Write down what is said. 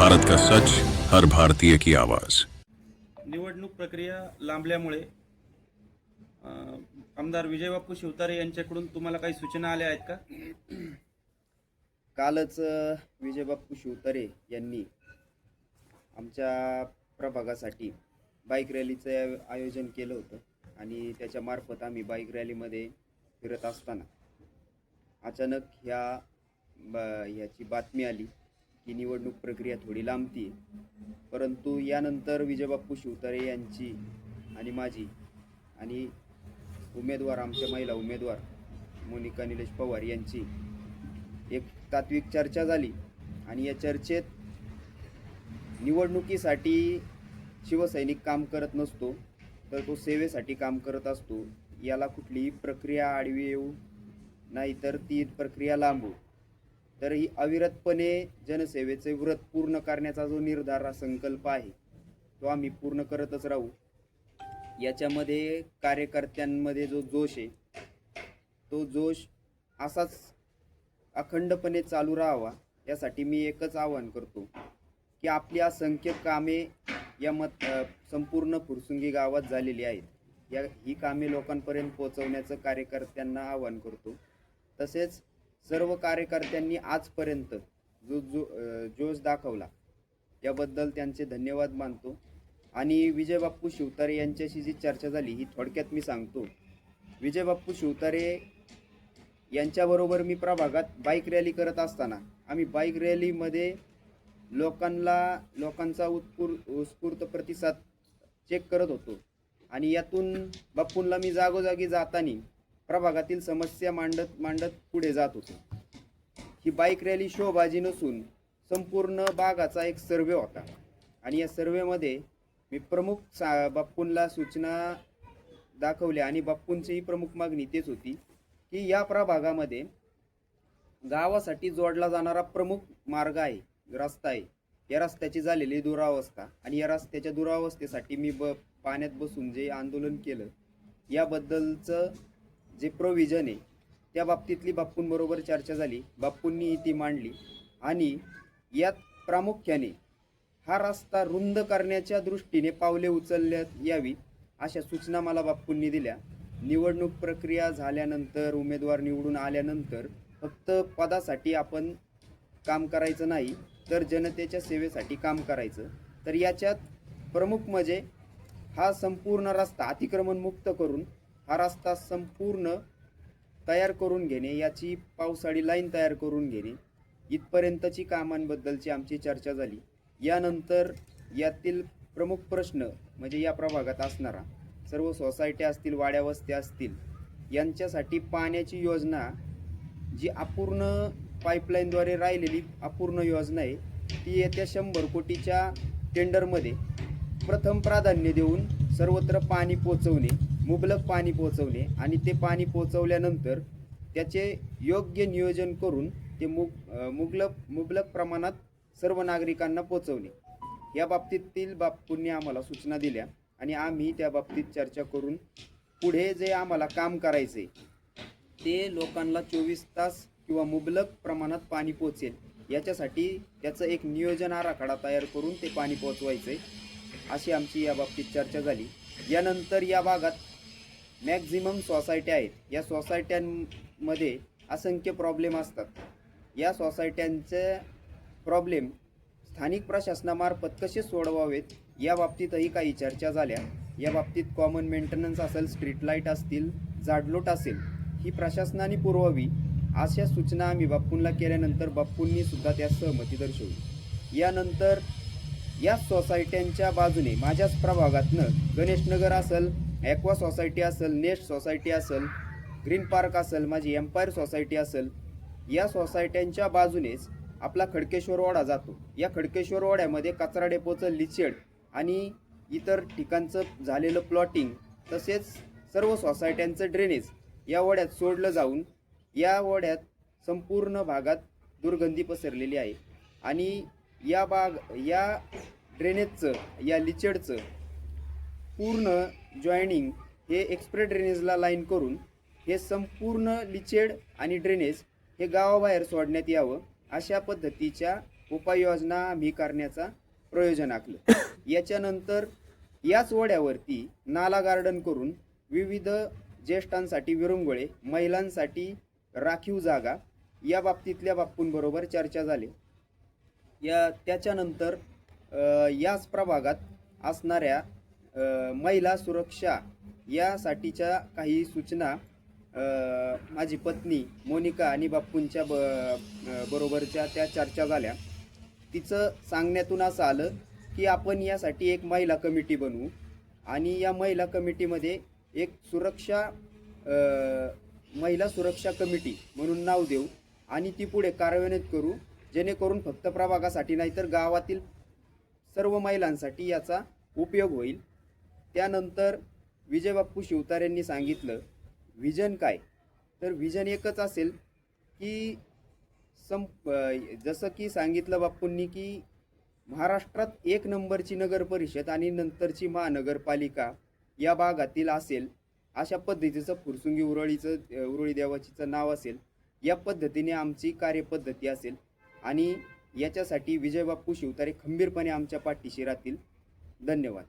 भारत का सच, हर भारतीय की आवाज। निवडणूक प्रक्रिया लांबल्यामुळे आमदार विजयबापू शिवतारे यांच्याकडून तुम्हाला काही सूचना आल्या आहेत का? कालच विजयबापू शिवतारे यांनी आमच्या प्रभागासाठी बाईक रॅलीचं आयोजन केलं होतं आणि त्याच्यामार्फत आम्ही बाईक रॅलीमध्ये फिरत असताना अचानक ह्याची बातमी आली की निवडणूक प्रक्रिया थोडी लांबती, परंतु यानंतर विजयबापू शिवतारे यांची आणि माझी आणि उमेदवार आमच्या महिला उमेदवार मोनिका निलेश पवार यांची एक तात्विक चर्चा झाली आणि या चर्चेत निवडणुकीसाठी शिवसैनिक काम करत नसतो, तर तो सेवेसाठी काम करत असतो. याला कुठलीही प्रक्रिया आडवी येऊ नाही तर ती प्रक्रिया लांबू, तर ही अविरतपणे जनसेवेचे व्रत पूर्ण करण्याचा जो निर्धार संकल्प आहे तो आम्ही पूर्ण करतच राहू. याच्यामध्ये कार्यकर्त्यांमध्ये जो जोश आहे तो जोश असाच अखंडपणे चालू राहावा, यासाठी मी एकच आवाहन करतो की आपली असंख्य कामे या संपूर्ण फुरसुंगी गावात झालेली आहेत. ही कामे लोकांपर्यंत पोहोचवण्याचं कार्यकर्त्यांना आवाहन करतो. तसेच सर्व कार्यकर्त्यांनी आजपर्यंत जो जोश दाखवला याबद्दल त्यांचे धन्यवाद मानतो. आणि विजयबापू शिवतारे यांच्याशी जी चर्चा झाली ही थोडक्यात मी सांगतो. विजयबापू शिवतारे यांच्याबरोबर मी प्रभागात बाईक रॅली करत असताना आम्ही बाईक रॅलीमध्ये लोकांचा उत्स्फूर्त प्रतिसाद चेक करत होतो आणि यातून बापूंला मी जागोजागी जाताना प्रभागातील समस्या मांडत पुढे जात होतो. ही बाईक रॅली शोबाजी नसून संपूर्ण भागाचा एक सर्वे होता आणि या सर्वेमध्ये मी प्रमुख बापूंला सूचना दाखवल्या आणि बापूंचीही प्रमुख मागणी तेच होती की या प्रभागामध्ये गावासाठी जोडला जाणारा प्रमुख मार्ग आहे, रस्ता आहे, या रस्त्याची झालेली दुरावस्था आणि या रस्त्याच्या दुरावस्थेसाठी मी पाण्यात बसून जे आंदोलन केलं याबद्दलचं जे प्रोव्हिजन आहे त्या बाबतीतली बापूंबरोबर चर्चा झाली. बापूंनी ती मांडली आणि यात प्रामुख्याने हा रस्ता रुंद करण्याच्या दृष्टीने पावले उचलण्यात यावी अशा सूचना मला बापूंनी दिल्या. निवडणूक प्रक्रिया झाल्यानंतर उमेदवार निवडून आल्यानंतर फक्त पदासाठी आपण काम करायचं नाही तर जनतेच्या सेवेसाठी काम करायचं. तर याच्यात प्रमुख म्हणजे हा संपूर्ण रस्ता अतिक्रमण मुक्त करून हा रस्ता संपूर्ण तयार करून घेणे, याची पावसाळी लाईन तयार करून घेणे, इथपर्यंतची कामांबद्दलची आमची चर्चा झाली. यानंतर यातील प्रमुख प्रश्न म्हणजे या प्रभागात असणारा सर्व सोसायट्या असतील, वाड्या वस्त्या असतील, यांच्यासाठी पाण्याची योजना जी अपूर्ण पाईपलाईनद्वारे राहिलेली अपूर्ण योजना आहे ती येत्या 100 कोटीच्या टेंडरमध्ये प्रथम प्राधान्य देऊन सर्वत्र पाणी पोचवणे, मुबलक पाणी पोचवणे आणि ते पाणी पोचवल्यानंतर त्याचे योग्य नियोजन करून ते मुबलक प्रमाणात सर्व नागरिकांना पोचवणे, या बाबतीतील बापूंनी आम्हाला सूचना दिल्या आणि आम्ही त्या बाबतीत चर्चा करून पुढे जे आम्हाला काम करायचे ते लोकांना 24 तास किंवा मुबलक प्रमाणात पाणी पोचेल याच्यासाठी त्याचं एक नियोजन आराखडा तयार करून ते पाणी पोचवायचे अशी आमची या बाबतीत चर्चा झाली. यानंतर या भागात मॅक्झिमम सोसायट्या आहेत. या सोसायट्यांमध्ये असंख्य प्रॉब्लेम असतात. या सोसायट्यांचे प्रॉब्लेम स्थानिक प्रशासनामार्फत कसे सोडवावेत या बाबतीतही काही चर्चा झाल्या. या बाबतीत कॉमन मेंटेनन्स असेल, स्ट्रीट लाईट असतील, जाडलोट असेल, ही प्रशासनाने पुरवावी अशा सूचना आम्ही बापूंना केल्यानंतर बापूंनी सुद्धा त्यास सहमती दर्शवली. यानंतर या सोसायट्यांच्या बाजूने माझ्याच प्रभागातनं गणेशनगर असेल, ॲक्वा सोसायटी असेल, नेस्ट सोसायटी असेल, ग्रीन पार्क असेल, माझी एम्पायर सोसायटी असेल, या सोसायट्यांच्या बाजूनेच आपला खडकेश्वर ओढा जातो. या खडकेश्वर ओढ्यामध्ये कचरा डेपोचं लिचेड आणि इतर ठिकाणचं झालेलं प्लॉटिंग तसेच सर्व सोसायट्यांचं ड्रेनेज या ओढ्यात सोडलं जाऊन या ओढ्यात संपूर्ण भागात दुर्गंधी पसरलेली आहे आणि या ड्रेनेजचं, या लिचेडचं पूर्ण जॉईनिंग हे एक्सप्रेस ड्रेनेजला लाईन करून हे संपूर्ण लिचेड आणि ड्रेनेज हे गावाबाहेर सोडण्यात यावं अशा पद्धतीच्या उपाययोजना आम्ही करण्याचा प्रयोजन आखलं. याच्यानंतर याच ओढ्यावरती नाला गार्डन करून विविध ज्येष्ठांसाठी विरंगुळे, महिलांसाठी राखीव जागा या बाबतीतल्या बाप्पूंबरोबर चर्चा झाली. त्याच्यानंतर याच प्रभागात असणाऱ्या महिला सुरक्षा यासाठीच्या काही सूचना माझी पत्नी मोनिका आणि बाप्पूंच्या बरोबरच्या त्या चर्चा झाल्या. तिचं सांगण्यातून असं आलं की आपण यासाठी एक महिला कमिटी बनवू आणि या महिला कमिटीमध्ये एक महिला सुरक्षा कमिटी म्हणून नाव देऊ आणि ती पुढे कार्यान्वित करू, जेणेकरून फक्त प्रभागासाठी नाही तर गावातील सर्व महिलांसाठी याचा उपयोग होईल. त्यानंतर विजय बाप्पू शिवतार यांनी सांगितलं व्हिजन काय, तर व्हिजन एकच असेल की जसं की सांगितलं बाप्पूंनी की महाराष्ट्रात 1 नंबरची नगर परिषद आणि नंतरची महानगरपालिका या भागातील असेल अशा पद्धतीचं फुरसुंगी उरुळी देवाचीचं नाव असेल. या पद्धतीने आमची कार्यपद्धती असेल आणि याच्यासाठी विजय बाप्पू शिवतारे खंबीरपणे आमच्या पाठीशी राहतील. धन्यवाद.